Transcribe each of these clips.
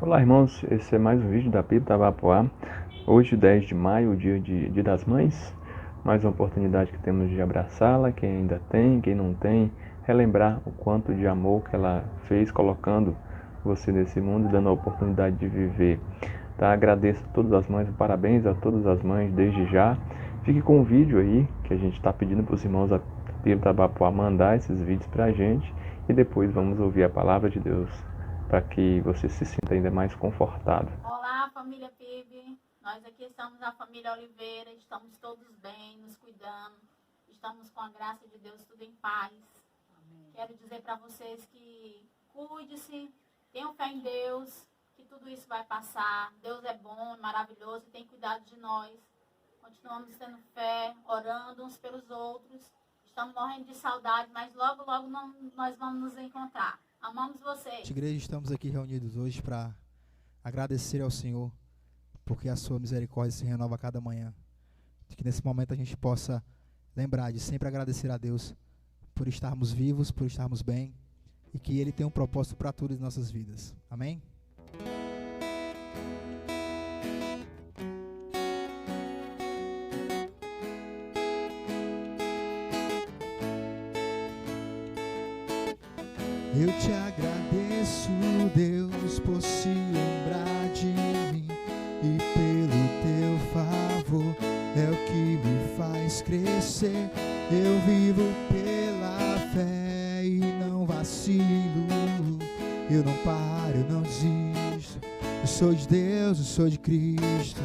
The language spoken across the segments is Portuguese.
Olá, irmãos, esse é mais um vídeo da Bíblia Tabapuá. Hoje, 10 de maio, o dia das Mães. Mais uma oportunidade que temos de abraçá-la, quem ainda tem, quem não tem, relembrar o quanto de amor que ela fez colocando você nesse mundo, dando a oportunidade de viver. Tá? Agradeço a todas as mães, parabéns a todas as mães desde já. Fique com o vídeo aí, que a gente está pedindo para os irmãos da Bíblia Tabapuá mandar esses vídeos para a gente, e depois vamos ouvir a palavra de Deus, para que você se sinta ainda mais confortável. Olá, família PIB. Nós aqui estamos na família Oliveira, estamos todos bem, nos cuidando, estamos com a graça de Deus tudo em paz. Amém. Quero dizer para vocês que cuide-se, tenham fé em Deus, que tudo isso vai passar. Deus é bom, maravilhoso, tem cuidado de nós. Continuamos tendo fé, orando uns pelos outros. Estamos morrendo de saudade, mas logo, logo nós vamos nos encontrar. Amamos vocês. Igreja, estamos aqui reunidos hoje para agradecer ao Senhor, porque a sua misericórdia se renova a cada manhã. Que nesse momento a gente possa lembrar de sempre agradecer a Deus por estarmos vivos, por estarmos bem, e que Ele tem um propósito para todas as nossas vidas. Amém? Eu te agradeço, Deus, por se lembrar de mim, e pelo teu favor é o que me faz crescer. Eu vivo pela fé e não vacilo, eu não paro, eu não desisto. Eu sou de Deus, eu sou de Cristo.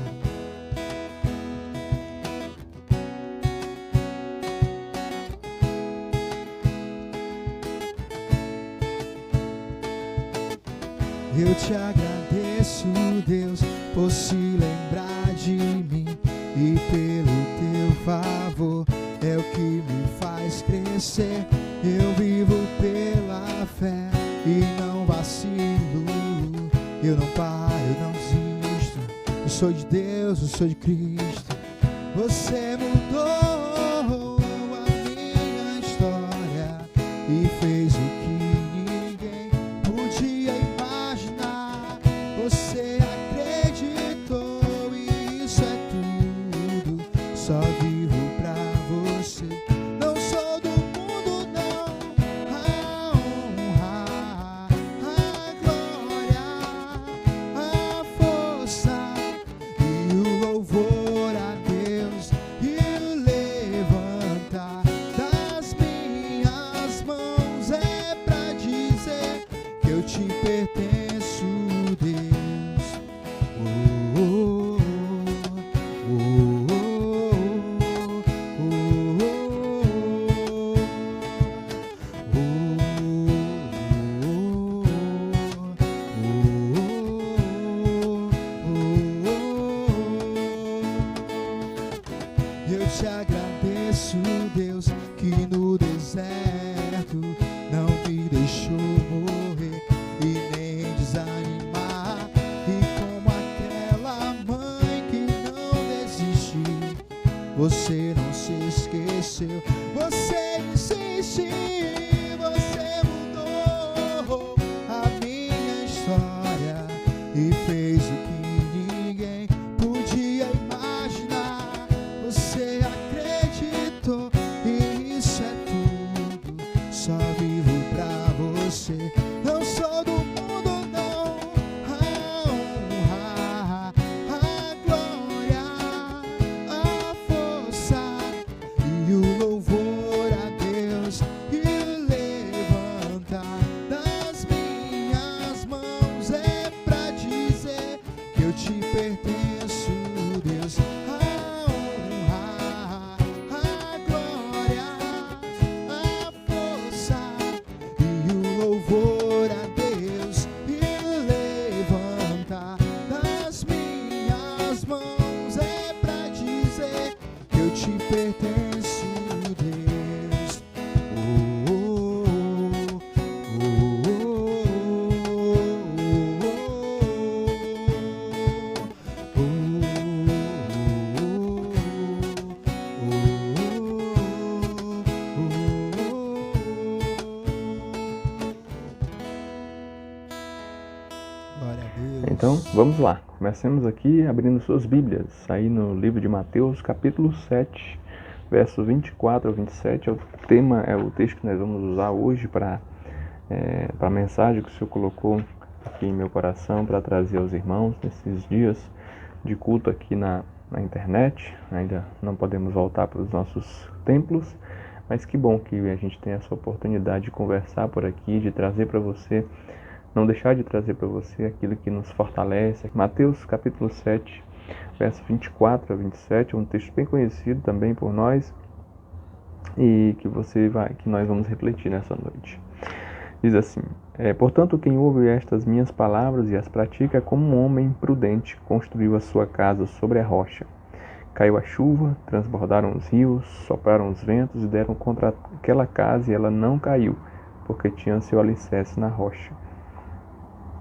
Eu te agradeço, Deus, por se lembrar de mim, e pelo teu favor é o que me faz crescer. Eu vivo pela fé e não vacilo, eu não paro, eu não desisto. Eu sou de Deus, eu sou de Cristo. Você mudou a minha história e fez o que ninguém podia imaginar. Você acreditou e isso é tudo. Só vivo pra você. Não sou do mundo, não. A honra, a glória, a força e o louvor a Deus e o levantar das minhas mãos é pra dizer que eu te pertenço, Deus. Oh, oh, oh, eu te agradeço, Deus, que no deserto não me deixou morrer e nem desanimar. E como aquela mãe que não desistiu, você não se esqueceu, você insiste, você mudou a minha história e fez o que ninguém podia imaginar. Você acreditou e isso é tudo. Só vivo pra você. Não sou do mundo, não. A honra, a glória, a força e o louvor a Deus e levantar das minhas mãos é pra dizer que eu te pertenço, Deus. A honra, a glória, a força Então, vamos lá. Comecemos aqui abrindo suas Bíblias. Aí no livro de Mateus, capítulo 7, versos 24 ao 27. É o texto que nós vamos usar hoje para a mensagem que o Senhor colocou aqui em meu coração para trazer aos irmãos nesses dias de culto aqui na internet. Ainda não podemos voltar para os nossos templos, mas que bom que a gente tem essa oportunidade de conversar por aqui, de trazer para você, não deixar de trazer para você aquilo que nos fortalece. Mateus capítulo 7, verso 24 a 27, é um texto bem conhecido também por nós e que nós vamos refletir nessa noite. Diz assim: portanto, quem ouve estas minhas palavras e as pratica é como um homem prudente construiu a sua casa sobre a rocha. Caiu a chuva, transbordaram os rios, sopraram os ventos e deram contra aquela casa, e ela não caiu, porque tinha seu alicerce na rocha.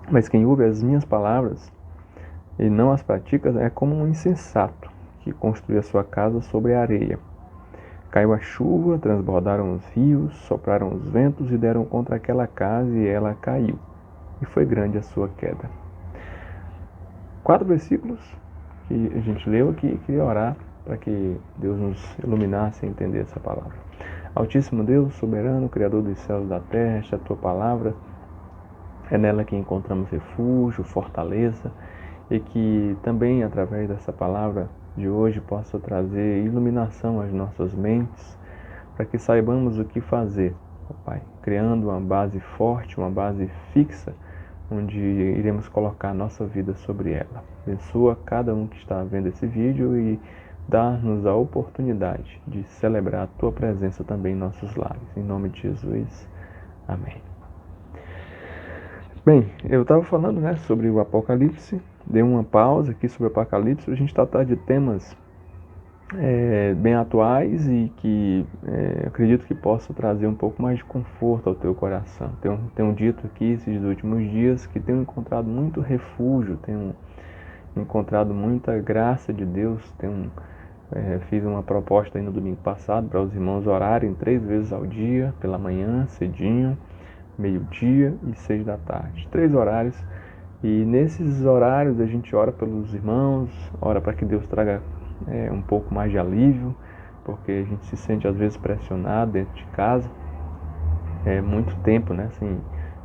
Mas quem ouve as minhas palavras e não as pratica é como um insensato que construiu a sua casa sobre a areia. Caiu a chuva, transbordaram os rios, sopraram os ventos e deram contra aquela casa, e ela caiu. E foi grande a sua queda. 4 versículos que a gente leu aqui e queria orar para que Deus nos iluminasse a entender essa palavra. Altíssimo Deus, soberano, Criador dos céus e da terra, esta é a tua palavra. É nela que encontramos refúgio, fortaleza, e que também através dessa palavra de hoje possa trazer iluminação às nossas mentes, para que saibamos o que fazer, ó Pai, criando uma base forte, uma base fixa, onde iremos colocar a nossa vida sobre ela. Abençoa cada um que está vendo esse vídeo e dá-nos a oportunidade de celebrar a Tua presença também em nossos lares. Em nome de Jesus. Amém. Bem, eu estava falando sobre o Apocalipse, dei uma pausa aqui sobre o Apocalipse para a gente tratar de temas bem atuais e que acredito que possa trazer um pouco mais de conforto ao teu coração. Tenho dito aqui esses últimos dias que tenho encontrado muito refúgio, tenho encontrado muita graça de Deus. Fiz uma proposta aí no domingo passado para os irmãos orarem 3 vezes ao dia, pela manhã, cedinho, meio-dia e 6 da tarde. 3 horários. E nesses horários a gente ora pelos irmãos, ora para que Deus traga um pouco mais de alívio, porque a gente se sente às vezes pressionado dentro de casa. Muito tempo,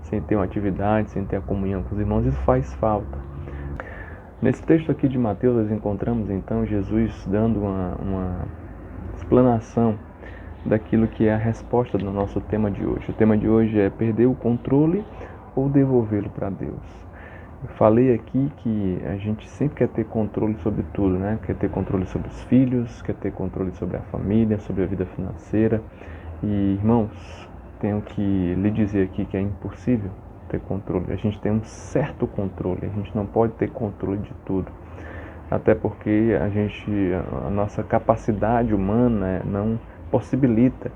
sem ter uma atividade, sem ter a comunhão com os irmãos, isso faz falta. Nesse texto aqui de Mateus nós encontramos então Jesus dando uma explanação daquilo que é a resposta do nosso tema de hoje. O tema de hoje é perder o controle ou devolvê-lo para Deus. Eu falei aqui que a gente sempre quer ter controle sobre tudo, Quer ter controle sobre os filhos, quer ter controle sobre a família, sobre a vida financeira. E, irmãos, tenho que lhe dizer aqui que é impossível ter controle. A gente tem um certo controle, a gente não pode ter controle de tudo. Até porque a nossa capacidade humana não possibilita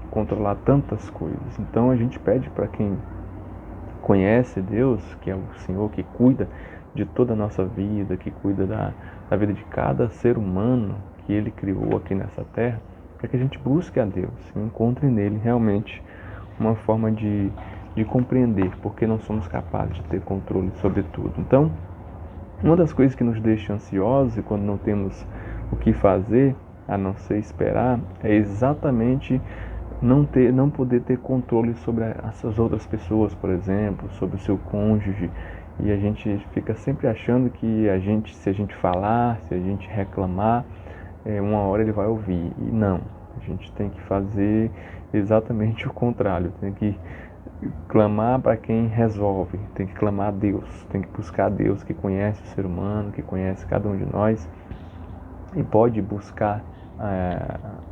controlar tantas coisas. Então a gente pede para quem conhece Deus, que é o Senhor que cuida de toda a nossa vida, que cuida da vida de cada ser humano que Ele criou aqui nessa terra, para que a gente busque a Deus e encontre nele realmente uma forma de compreender porque não somos capazes de ter controle sobre tudo. Então, uma das coisas que nos deixa ansiosos e quando não temos o que fazer, a não ser esperar, é exatamente não poder ter controle sobre as outras pessoas, por exemplo, sobre o seu cônjuge. E a gente fica sempre achando que se a gente falar, se a gente reclamar, uma hora ele vai ouvir. E não, a gente tem que fazer exatamente o contrário, tem que clamar para quem resolve, tem que clamar a Deus, tem que buscar a Deus que conhece o ser humano, que conhece cada um de nós e pode buscar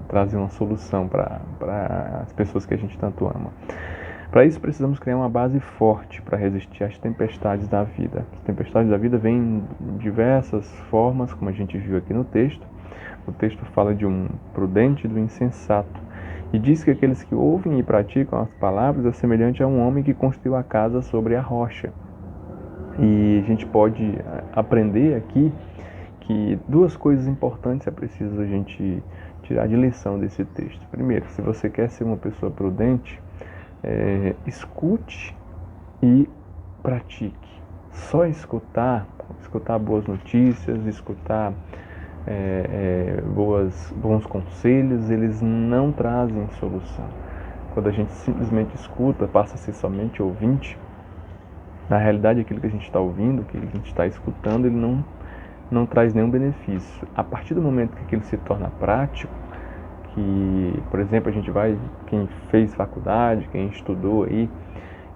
trazer uma solução para as pessoas que a gente tanto ama. Para isso precisamos criar uma base forte para resistir às tempestades da vida. As tempestades da vida vêm de diversas formas, como a gente viu aqui no texto. O texto fala de um prudente e do insensato. E diz que aqueles que ouvem e praticam as palavras é semelhante a um homem que construiu a casa sobre a rocha. E a gente pode aprender aqui que 2 coisas importantes é preciso a gente tirar de lição desse texto. Primeiro, se você quer ser uma pessoa prudente, escute e pratique. só escutar boas notícias, escutar bons conselhos, eles não trazem solução. Quando a gente simplesmente escuta, passa a ser somente ouvinte, na realidade aquilo que a gente está ouvindo, que a gente está escutando, ele não traz nenhum benefício. A partir do momento que aquilo se torna prático, que, por exemplo, quem fez faculdade, quem estudou aí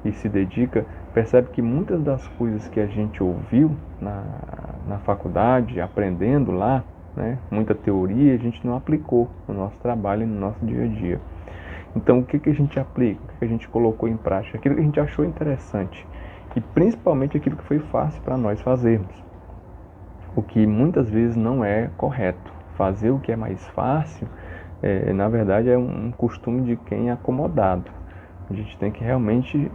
e se dedica, percebe que muitas das coisas que a gente ouviu na faculdade, aprendendo lá, né, muita teoria, a gente não aplicou no nosso trabalho e no nosso dia a dia. Então, o que a gente aplica? O que a gente colocou em prática? Aquilo que a gente achou interessante. E principalmente aquilo que foi fácil para nós fazermos. O que muitas vezes não é correto. Fazer o que é mais fácil, na verdade, é um costume de quem é acomodado. A gente tem que realmente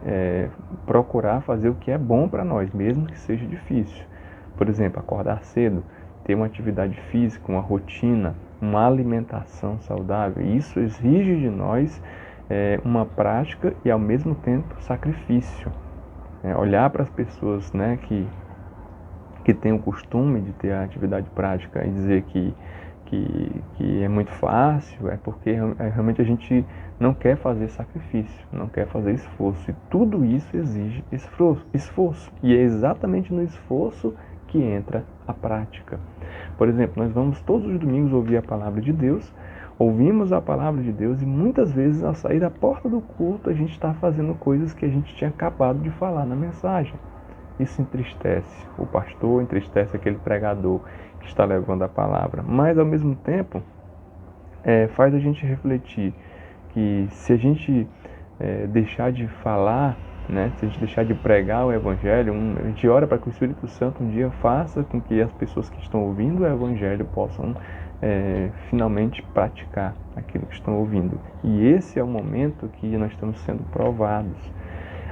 procurar fazer o que é bom para nós, mesmo que seja difícil. Por exemplo, acordar cedo, ter uma atividade física, uma rotina, uma alimentação saudável. Isso exige de nós uma prática e, ao mesmo tempo, sacrifício. Olhar para as pessoas, né, que têm o costume de ter a atividade prática e dizer que é muito fácil, é porque realmente a gente não quer fazer sacrifício, não quer fazer esforço. E tudo isso exige esforço. E é exatamente no esforço que entra a prática. Por exemplo, nós vamos todos os domingos ouvir a palavra de Deus, ouvimos a palavra de Deus e muitas vezes ao sair da porta do culto a gente está fazendo coisas que a gente tinha acabado de falar na mensagem. Isso entristece o pastor, entristece aquele pregador que está levando a palavra. Mas, ao mesmo tempo, faz a gente refletir que se a gente deixar de falar, né, se a gente deixar de pregar o Evangelho, a gente ora para que o Espírito Santo um dia faça com que as pessoas que estão ouvindo o Evangelho possam finalmente praticar aquilo que estão ouvindo. E esse é o momento que nós estamos sendo provados.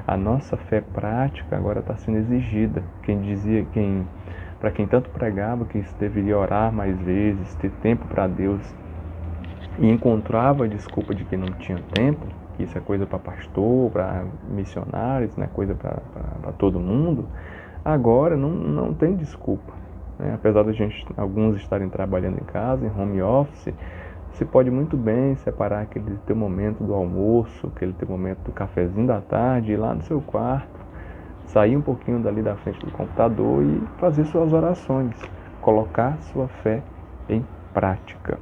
A nossa fé prática agora está sendo exigida. Para quem tanto pregava que se deveria orar mais vezes, ter tempo para Deus, e encontrava a desculpa de que não tinha tempo, que isso é coisa para pastor, para missionários, não é coisa para todo mundo, agora não tem desculpa. Apesar de alguns estarem trabalhando em casa, em home office, você pode muito bem separar aquele teu momento do almoço, aquele teu momento do cafezinho da tarde, ir lá no seu quarto, sair um pouquinho dali da frente do computador e fazer suas orações, colocar sua fé em prática.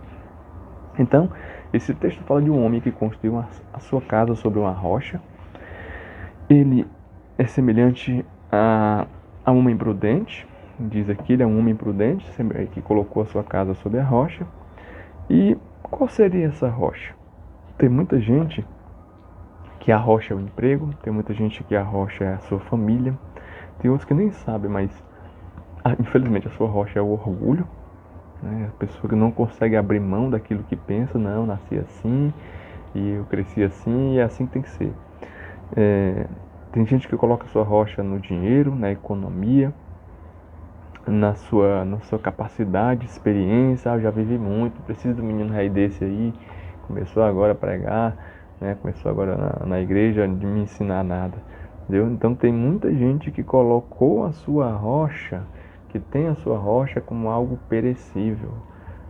Então, esse texto fala de um homem que construiu a sua casa sobre uma rocha. Ele é semelhante a um homem prudente, diz aqui, ele é um homem prudente que colocou a sua casa sobre a rocha. E qual seria essa rocha? Tem muita gente que a rocha é o emprego, tem muita gente que a rocha é a sua família, tem outros que nem sabem, mas infelizmente a sua rocha é o orgulho, né? A pessoa que não consegue abrir mão daquilo que pensa, não, nasci assim, e eu cresci assim, e é assim que tem que ser. Tem gente que coloca a sua rocha no dinheiro, na economia, na sua capacidade, experiência. Eu já vivi muito, preciso de um menino rei desse aí, começou agora a pregar, né? Começou agora na igreja, de me ensinar nada, entendeu? Então tem muita gente que colocou a sua rocha, que tem a sua rocha como algo perecível.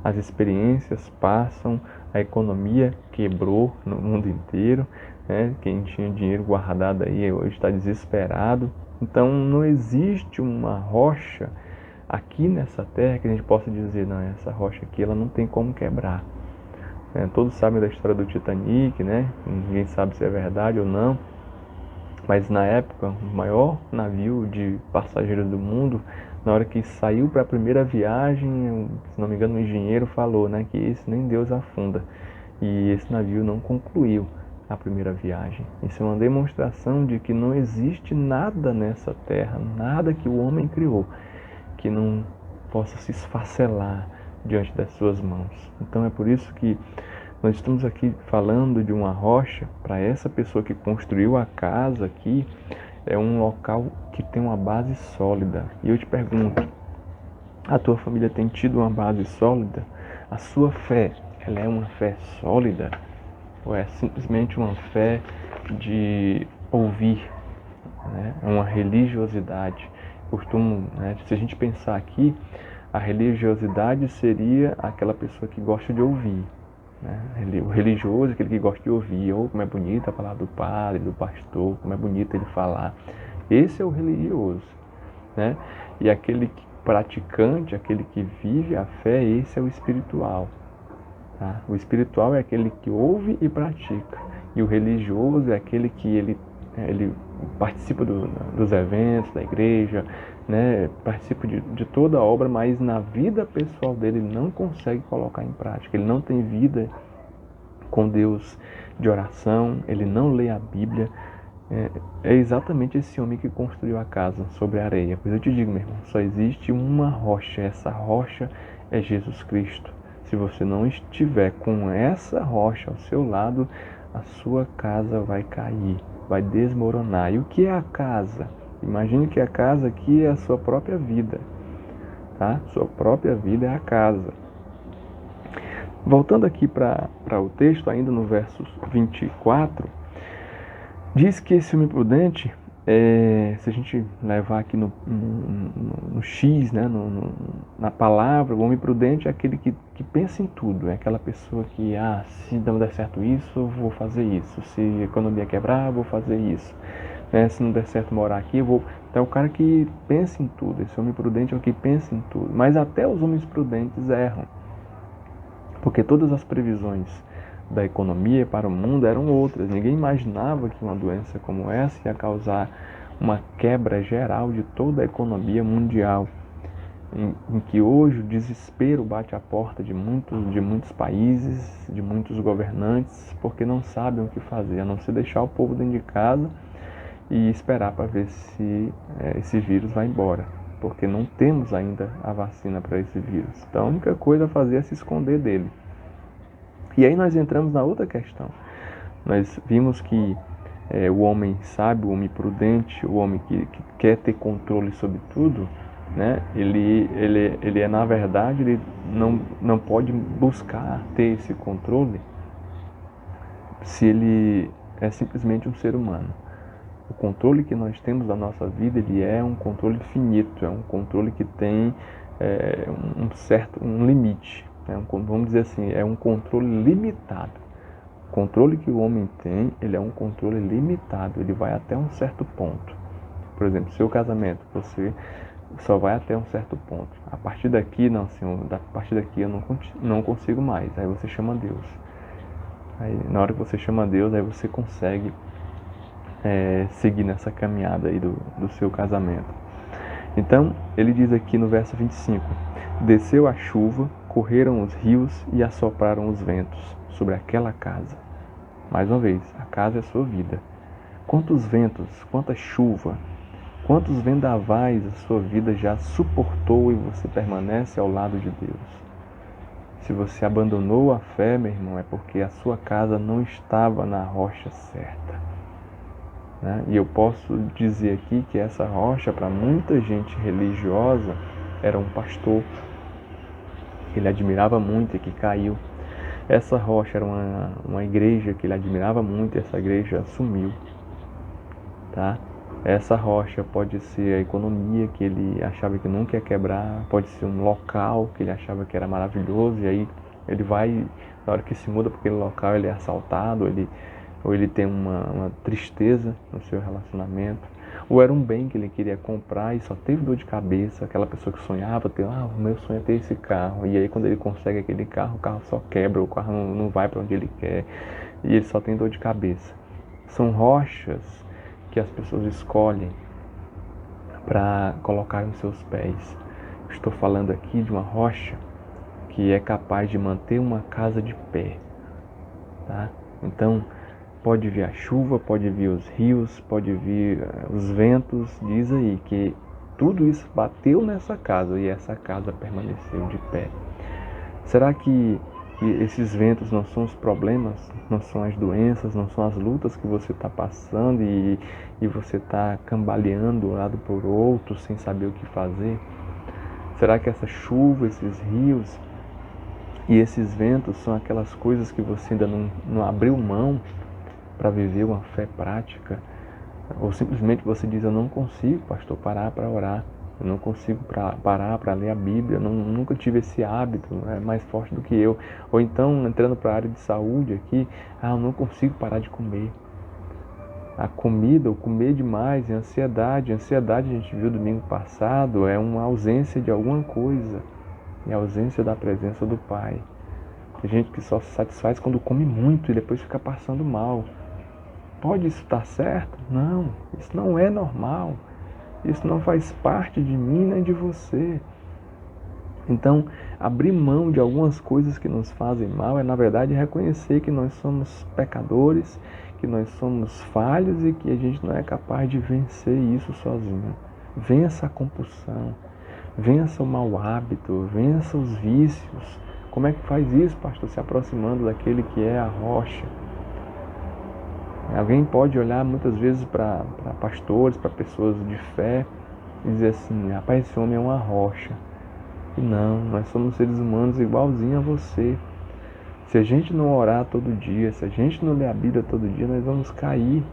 As experiências passam, a economia quebrou no mundo inteiro, né? Quem tinha dinheiro guardado aí hoje está desesperado. Então não existe uma rocha aqui nessa terra que a gente possa dizer, não, essa rocha aqui ela não tem como quebrar. Todos sabem da história do Titanic, né? Ninguém sabe se é verdade ou não, mas na época o maior navio de passageiros do mundo, na hora que saiu para a primeira viagem, se não me engano o engenheiro falou, né, que esse nem Deus afunda, e esse navio não concluiu a primeira viagem. Isso é uma demonstração de que não existe nada nessa terra, nada que o homem criou que não possa se esfacelar diante das suas mãos. Então é por isso que nós estamos aqui falando de uma rocha. Para essa pessoa que construiu a casa aqui, é um local que tem uma base sólida. E eu te pergunto, a tua família tem tido uma base sólida? A sua fé, ela é uma fé sólida? Ou é simplesmente uma fé de ouvir, né? É uma religiosidade? costumo, né, se a gente pensar aqui, a religiosidade seria aquela pessoa que gosta de ouvir. Né? O religioso é aquele que gosta de ouvir, ou como é bonita a palavra do padre, do pastor, como é bonito ele falar. Esse é o religioso. Né? E aquele praticante, aquele que vive a fé, esse é o espiritual. Tá? O espiritual é aquele que ouve e pratica. E o religioso é aquele que ele participa dos eventos da igreja, né? Participa de toda a obra, mas na vida pessoal dele ele não consegue colocar em prática. Ele não tem vida com Deus de oração, ele não lê a Bíblia. É exatamente esse homem que construiu a casa sobre a areia. Pois eu te digo, meu irmão, só existe uma rocha. Essa rocha é Jesus Cristo. Se você não estiver com essa rocha ao seu lado, a sua casa vai cair, vai desmoronar. E o que é a casa? Imagine que a casa aqui é a sua própria vida. Tá? Sua própria vida é a casa. Voltando aqui para o texto, ainda no verso 24, diz que esse homem prudente, se a gente levar aqui no X, né, na palavra, o homem prudente é aquele que pensa em tudo. É aquela pessoa que, se não der certo isso, eu vou fazer isso. Se a economia quebrar, eu vou fazer isso. Se não der certo morar aqui, eu vou... Então é o cara que pensa em tudo. Esse homem prudente é o que pensa em tudo. Mas até os homens prudentes erram. Porque todas as previsões da economia para o mundo eram outras. Ninguém imaginava que uma doença como essa ia causar uma quebra geral de toda a economia mundial, em que hoje o desespero bate à porta de muitos países, de muitos governantes, porque não sabem o que fazer, a não ser deixar o povo dentro de casa e esperar para ver se esse vírus vai embora, porque não temos ainda a vacina para esse vírus. Então a única coisa a fazer é se esconder dele. E aí nós entramos na outra questão. Nós vimos que o homem sábio, o homem prudente, o homem que quer ter controle sobre tudo, né? Ele é, na verdade, ele não pode buscar ter esse controle se ele é simplesmente um ser humano. O controle que nós temos da nossa vida, ele é um controle finito, é um controle que tem um limite. Vamos dizer assim, é um controle limitado. O controle que o homem tem, ele é um controle limitado, ele vai até um certo ponto. Por exemplo, seu casamento, você só vai até um certo ponto. A partir daqui, não, Senhor, a partir daqui eu não consigo mais. Aí você chama Deus. Aí, na hora que você chama Deus, aí você consegue seguir nessa caminhada aí do seu casamento. Então, ele diz aqui no verso 25: desceu a chuva, correram os rios e assopraram os ventos sobre aquela casa. Mais uma vez, a casa é a sua vida. Quantos ventos, quanta chuva, quantos vendavais a sua vida já suportou e você permanece ao lado de Deus? Se você abandonou a fé, meu irmão, é porque a sua casa não estava na rocha certa. Né? E eu posso dizer aqui que essa rocha, para muita gente religiosa, era um pastor que ele admirava muito e que caiu. Essa rocha era uma igreja que ele admirava muito e essa igreja sumiu. Tá? Essa rocha pode ser a economia que ele achava que nunca ia quebrar, pode ser um local que ele achava que era maravilhoso e aí ele vai, na hora que se muda para aquele local, ele é assaltado, ou ele tem uma tristeza no seu relacionamento, ou era um bem que ele queria comprar e só teve dor de cabeça, aquela pessoa que sonhava ter, o meu sonho é ter esse carro, e aí quando ele consegue aquele carro, o carro só quebra, o carro não vai para onde ele quer, e ele só tem dor de cabeça. São rochas que as pessoas escolhem para colocar nos seus pés. Estou falando aqui de uma rocha que é capaz de manter uma casa de pé. Tá? Então, pode vir a chuva, pode vir os rios, pode vir os ventos. Diz aí que tudo isso bateu nessa casa e essa casa permaneceu de pé. Será que esses ventos não são os problemas, não são as doenças, não são as lutas que você está passando e você está cambaleando de um lado por outro sem saber o que fazer? Será que essa chuva, esses rios e esses ventos são aquelas coisas que você ainda não abriu mão para viver uma fé prática? Ou simplesmente você diz, eu não consigo, pastor, parar para orar. Eu não consigo parar para ler a Bíblia, nunca tive esse hábito, é mais forte do que eu. Ou então, entrando para a área de saúde aqui, eu não consigo parar de comer. A comida, ou comer demais, é ansiedade. Ansiedade, a gente viu domingo passado, é uma ausência de alguma coisa, é a ausência da presença do Pai. Tem gente que só se satisfaz quando come muito e depois fica passando mal. Pode isso estar certo? Não, isso não é normal. Isso não faz parte de mim nem de você. Então, abrir mão de algumas coisas que nos fazem mal é, na verdade, reconhecer que nós somos pecadores, que nós somos falhos e que a gente não é capaz de vencer isso sozinho. Vença a compulsão, vença o mau hábito, vença os vícios. Como é que faz isso, pastor? Se aproximando daquele que é a rocha. Alguém pode olhar muitas vezes para pastores, para pessoas de fé e dizer assim, rapaz, esse homem é uma rocha. E não, nós somos seres humanos igualzinho a você. Se a gente não orar todo dia, se a gente não ler a Bíblia todo dia, nós vamos cair.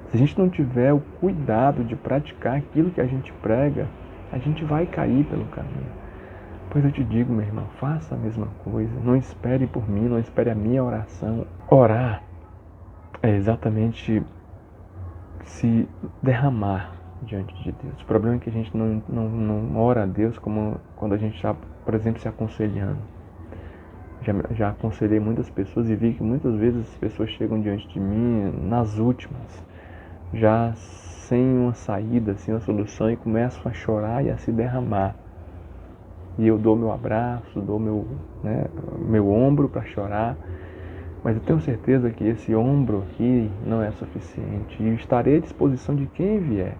Se a gente não tiver o cuidado de praticar aquilo que a gente prega, a gente vai cair pelo caminho. Pois eu te digo, meu irmão, faça a mesma coisa. Não espere por mim, não espere a minha oração. Orar é exatamente se derramar diante de Deus. O problema é que a gente não ora a Deus como quando a gente está, por exemplo, se aconselhando. Já aconselhei muitas pessoas e vi que muitas vezes as pessoas chegam diante de mim nas últimas, já sem uma saída, sem uma solução, e começam a chorar e a se derramar. E eu dou meu abraço, dou meu ombro para chorar, mas eu tenho certeza que esse ombro aqui não é suficiente. E estarei à disposição de quem vier,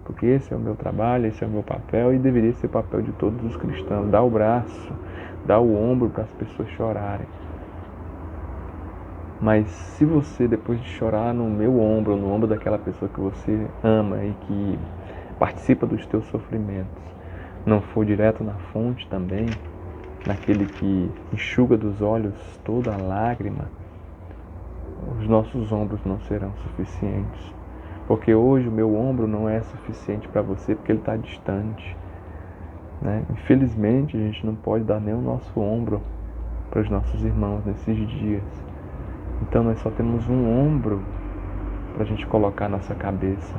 porque esse é o meu trabalho, esse é o meu papel e deveria ser o papel de todos os cristãos. Dar o braço, dar o ombro para as pessoas chorarem. Mas se você, depois de chorar no meu ombro, no ombro daquela pessoa que você ama e que participa dos teus sofrimentos, não for direto na fonte também, naquele que enxuga dos olhos toda a lágrima, os nossos ombros não serão suficientes. Porque hoje o meu ombro não é suficiente para você, porque ele está distante. Né? Infelizmente, a gente não pode dar nem o nosso ombro para os nossos irmãos nesses dias. Então nós só temos um ombro para a gente colocar na nossa cabeça.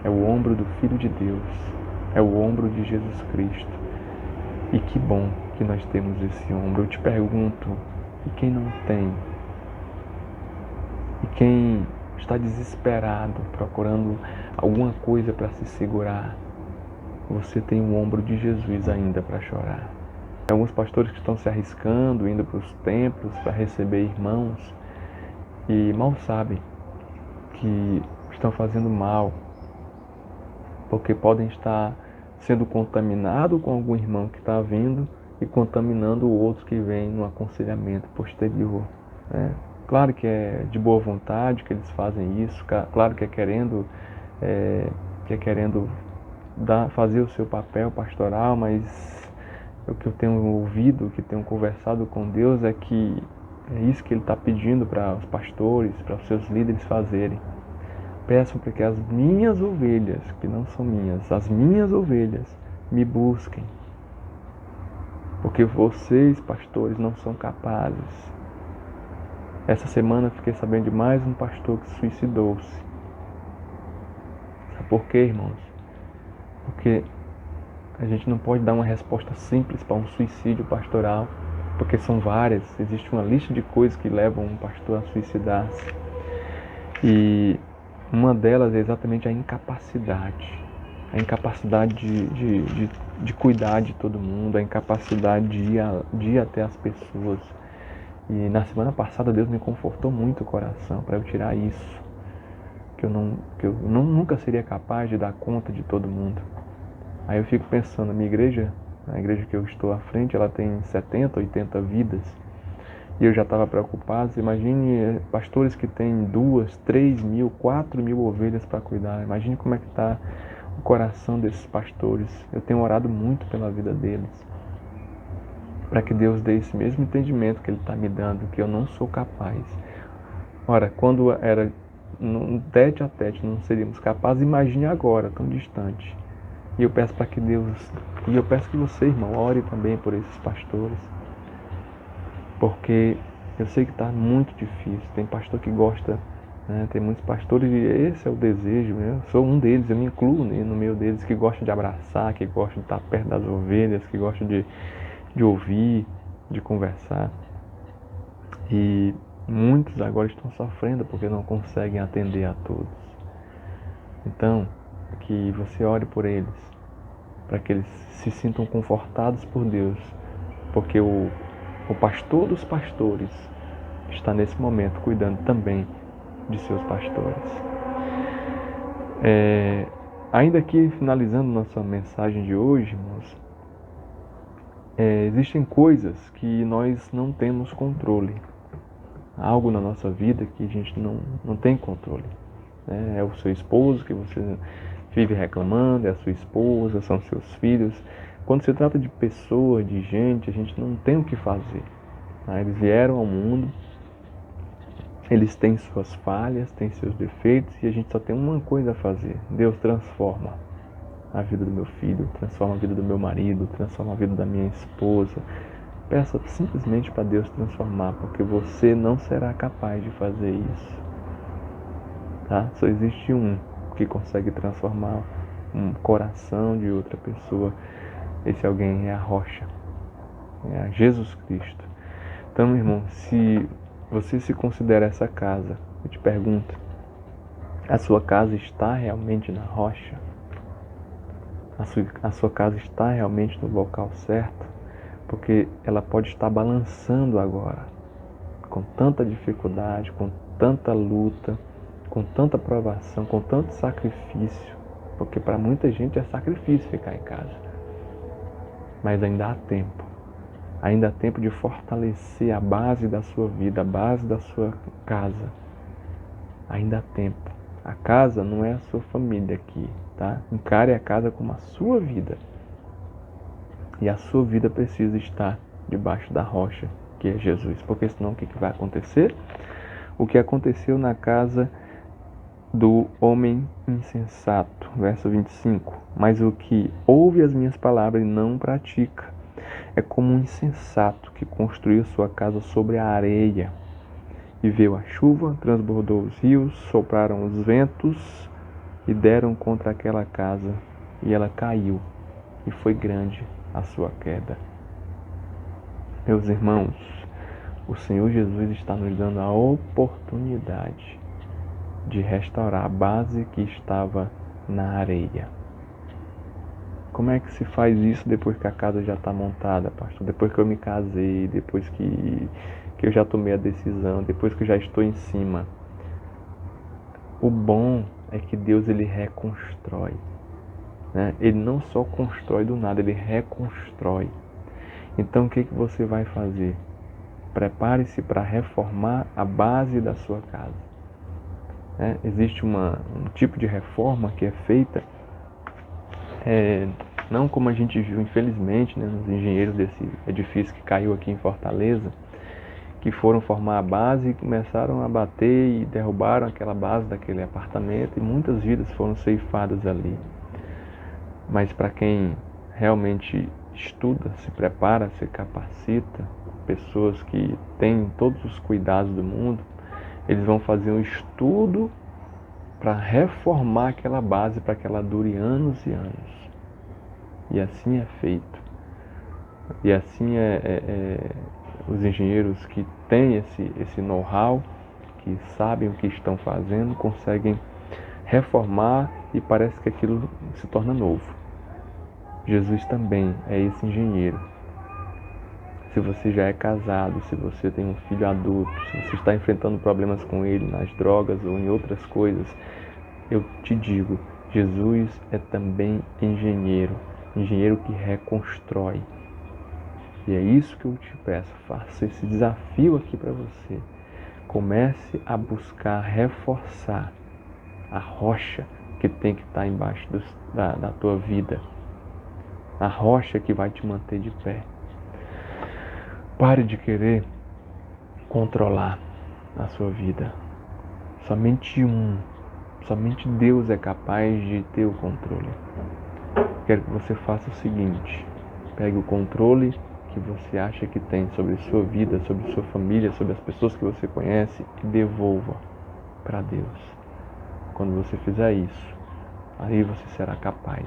É o ombro do Filho de Deus. É o ombro de Jesus Cristo. E que bom que nós temos esse ombro. Eu te pergunto, e quem não tem? E quem está desesperado, procurando alguma coisa para se segurar? Você tem o ombro de Jesus ainda para chorar. Tem alguns pastores que estão se arriscando, indo para os templos para receber irmãos e mal sabem que estão fazendo mal, porque podem estar sendo contaminados com algum irmão que está vindo e contaminando o outro que vem no aconselhamento posterior. Né? Claro que é de boa vontade que eles fazem isso, claro que é querendo fazer o seu papel pastoral, mas o que eu tenho ouvido, o que tenho conversado com Deus é que é isso que Ele está pedindo para os pastores, para os seus líderes fazerem. Peçam para que as minhas ovelhas, que não são minhas, as minhas ovelhas, me busquem. Porque vocês, pastores, não são capazes. Essa semana fiquei sabendo de mais um pastor que suicidou-se. Sabe por quê, irmãos? Porque a gente não pode dar uma resposta simples para um suicídio pastoral, porque são várias. Existe uma lista de coisas que levam um pastor a suicidar-se. E uma delas é exatamente a incapacidade. A incapacidade de cuidar de todo mundo, a incapacidade de ir até as pessoas. E na semana passada Deus me confortou muito o coração para eu tirar isso. Que eu nunca seria capaz de dar conta de todo mundo. Aí eu fico pensando, a minha igreja, a igreja que eu estou à frente, ela tem 70, 80 vidas. E eu já estava preocupado. Imagine pastores que têm 2, 3 mil, 4 mil ovelhas para cuidar. Imagine como é que está o coração desses pastores. Eu tenho orado muito pela vida deles, para que Deus dê esse mesmo entendimento que Ele está me dando, que eu não sou capaz. Ora, quando era tete a tete, não seríamos capazes. Imagine agora, tão distante. E eu peço para que Deus, e eu peço que você, irmão, ore também por esses pastores, porque eu sei que está muito difícil. Tem pastor que gosta, né? Tem muitos pastores e esse é o desejo. Eu sou um deles, eu me incluo no meio deles, que gosta de abraçar, que gosta de estar perto das ovelhas, que gosta de ouvir, de conversar. E muitos agora estão sofrendo porque não conseguem atender a todos. Então, que você ore por eles, para que eles se sintam confortados por Deus, porque o pastor dos pastores está nesse momento cuidando também de seus pastores. Ainda aqui, finalizando nossa mensagem de hoje, irmãos, existem coisas que nós não temos controle. Há algo na nossa vida que a gente não tem controle. É o seu esposo que você vive reclamando, é a sua esposa, são seus filhos. Quando se trata de pessoa, de gente, a gente não tem o que fazer. Eles vieram ao mundo, eles têm suas falhas, têm seus defeitos, e a gente só tem uma coisa a fazer. Deus transforma a vida do meu filho, transforma a vida do meu marido, transforma a vida da minha esposa. Peça simplesmente para Deus transformar, porque você não será capaz de fazer isso. Tá? Só existe um que consegue transformar um coração de outra pessoa. Esse alguém é a rocha, é a Jesus Cristo. Então, meu irmão, se você se considera essa casa, eu te pergunto, a sua casa está realmente na rocha? A sua casa está realmente no local certo? Porque ela pode estar balançando agora, com tanta dificuldade, com tanta luta, com tanta provação, com tanto sacrifício, porque para muita gente é sacrifício ficar em casa. Mas ainda há tempo. Ainda há tempo de fortalecer a base da sua vida, a base da sua casa. Ainda há tempo. A casa não é a sua família aqui, tá? Encare a casa como a sua vida. E a sua vida precisa estar debaixo da rocha, que é Jesus. Porque senão o que vai acontecer? O que aconteceu na casa do homem insensato, verso 25. Mas o que ouve as minhas palavras e não pratica é como um insensato que construiu sua casa sobre a areia. E veio a chuva, transbordou os rios, sopraram os ventos e deram contra aquela casa, e ela caiu, e foi grande a sua queda. Meus irmãos, o Senhor Jesus está nos dando a oportunidade de restaurar a base que estava na areia. Como é que se faz isso depois que a casa já está montada, pastor? Depois que eu me casei, depois que eu já tomei a decisão, depois que eu já estou em cima. O bom é que Deus, ele reconstrói. Né? Ele não só constrói do nada, ele reconstrói. Então o que você vai fazer? Prepare-se para reformar a base da sua casa. Existe um tipo de reforma que é feita, não como a gente viu, infelizmente, né, nos engenheiros desse edifício que caiu aqui em Fortaleza, que foram formar a base e começaram a bater e derrubaram aquela base daquele apartamento, e muitas vidas foram ceifadas ali. Mas para quem realmente estuda, se prepara, se capacita, pessoas que têm todos os cuidados do mundo, eles vão fazer um estudo para reformar aquela base, para que ela dure anos e anos. E assim é feito. E assim os engenheiros que têm esse know-how, que sabem o que estão fazendo, conseguem reformar e parece que aquilo se torna novo. Jesus também é esse engenheiro. Se você já é casado, se você tem um filho adulto, se você está enfrentando problemas com ele nas drogas ou em outras coisas, eu te digo, Jesus é também engenheiro que reconstrói. E é isso que eu te peço, faça esse desafio aqui para você. Comece a buscar reforçar a rocha que tem que estar embaixo da tua vida. A rocha que vai te manter de pé. Pare de querer controlar a sua vida. Somente Deus é capaz de ter o controle. Quero que você faça o seguinte: pegue o controle que você acha que tem sobre sua vida, sobre sua família, sobre as pessoas que você conhece e devolva para Deus. Quando você fizer isso, aí você será capaz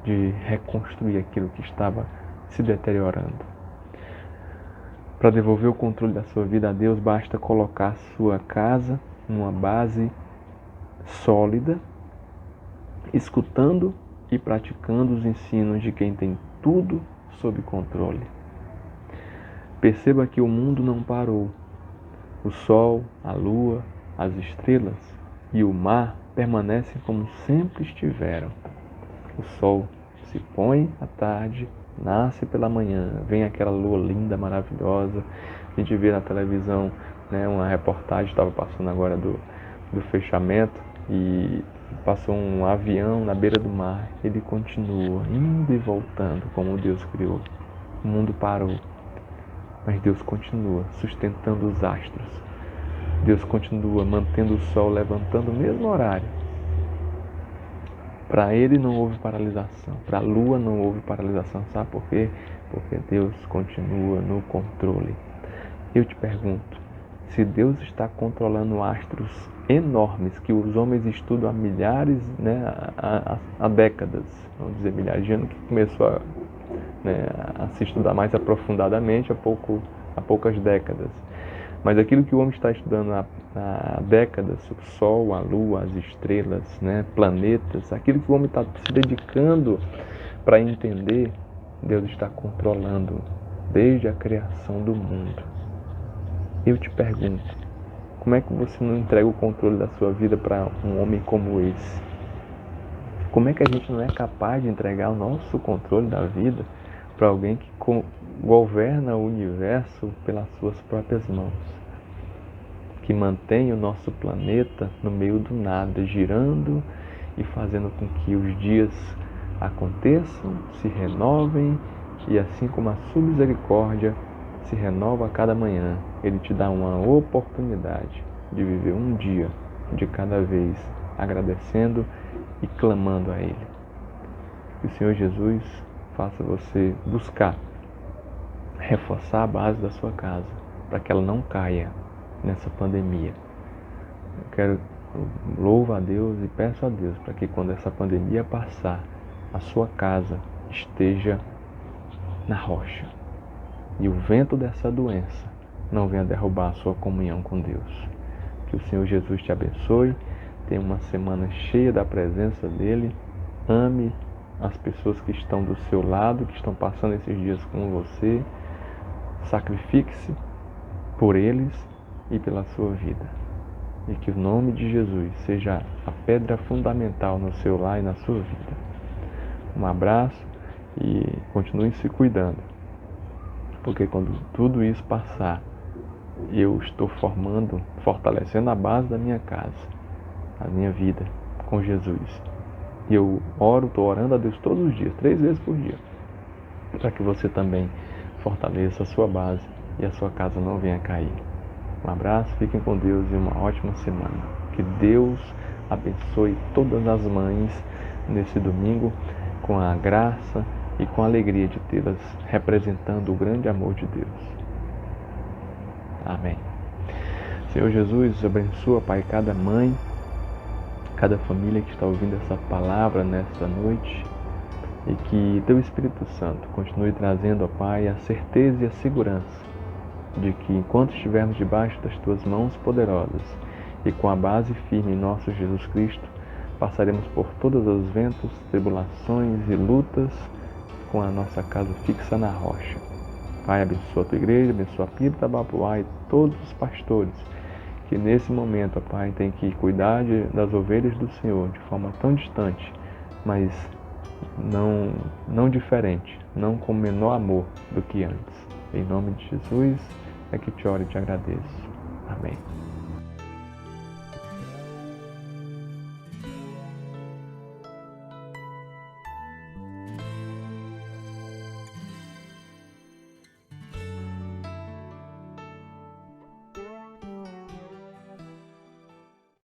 de reconstruir aquilo que estava se deteriorando. Para devolver o controle da sua vida a Deus, basta colocar sua casa numa base sólida, escutando e praticando os ensinos de quem tem tudo sob controle. Perceba que o mundo não parou. O sol, a lua, as estrelas e o mar permanecem como sempre estiveram. O sol se põe à tarde, nasce pela manhã, vem aquela lua linda, maravilhosa. A gente vê na televisão, né, uma reportagem estava passando agora do fechamento e passou um avião na beira do mar. Ele continua indo e voltando como Deus criou. O mundo parou, mas Deus continua sustentando os astros. Deus continua mantendo o sol levantando no mesmo horário. Para ele não houve paralisação, para a lua não houve paralisação. Sabe por quê? Porque Deus continua no controle. Eu te pergunto, se Deus está controlando astros enormes que os homens estudam há milhares, né, há décadas, vamos dizer milhares de anos, que começou a se estudar mais aprofundadamente há poucas décadas. Mas aquilo que o homem está estudando há décadas, o Sol, a Lua, as estrelas, né, planetas, aquilo que o homem está se dedicando para entender, Deus está controlando desde a criação do mundo. Eu te pergunto, como é que você não entrega o controle da sua vida para um homem como esse? Como é que a gente não é capaz de entregar o nosso controle da vida para alguém que governa o universo pelas suas próprias mãos, que mantém o nosso planeta no meio do nada, girando e fazendo com que os dias aconteçam, se renovem, e assim como a sua misericórdia se renova a cada manhã, Ele te dá uma oportunidade de viver um dia de cada vez, agradecendo e clamando a Ele. Que o Senhor Jesus faça você buscar reforçar a base da sua casa, para que ela não caia nessa pandemia. Eu louvo a Deus e peço a Deus para que quando essa pandemia passar, a sua casa esteja na rocha e o vento dessa doença não venha derrubar a sua comunhão com Deus. Que o Senhor Jesus te abençoe, tenha uma semana cheia da presença dEle, ame as pessoas que estão do seu lado, que estão passando esses dias com você, sacrifique-se por eles e pela sua vida. E que o nome de Jesus seja a pedra fundamental no seu lar e na sua vida. Um abraço e continue se cuidando. Porque quando tudo isso passar, eu estou fortalecendo a base da minha casa, a minha vida com Jesus. E eu estou orando a Deus todos os dias, 3 vezes por dia, para que você também fortaleça a sua base e a sua casa não venha cair. Um abraço, fiquem com Deus e uma ótima semana. Que Deus abençoe todas as mães nesse domingo com a graça e com a alegria de tê-las representando o grande amor de Deus. Amém. Senhor Jesus, abençoa, Pai, cada mãe, cada família que está ouvindo essa palavra nesta noite, e que Teu Espírito Santo continue trazendo, ó Pai, a certeza e a segurança de que enquanto estivermos debaixo das Tuas mãos poderosas e com a base firme em nosso Jesus Cristo, passaremos por todos os ventos, tribulações e lutas com a nossa casa fixa na rocha. Pai, abençoa a Tua igreja, abençoa a PIB Tabapuá e todos os pastores que nesse momento, ó Pai, tem que cuidar das ovelhas do Senhor de forma tão distante, mas não diferente, não com menor amor do que antes. Em nome de Jesus é que te oro e te agradeço. Amém.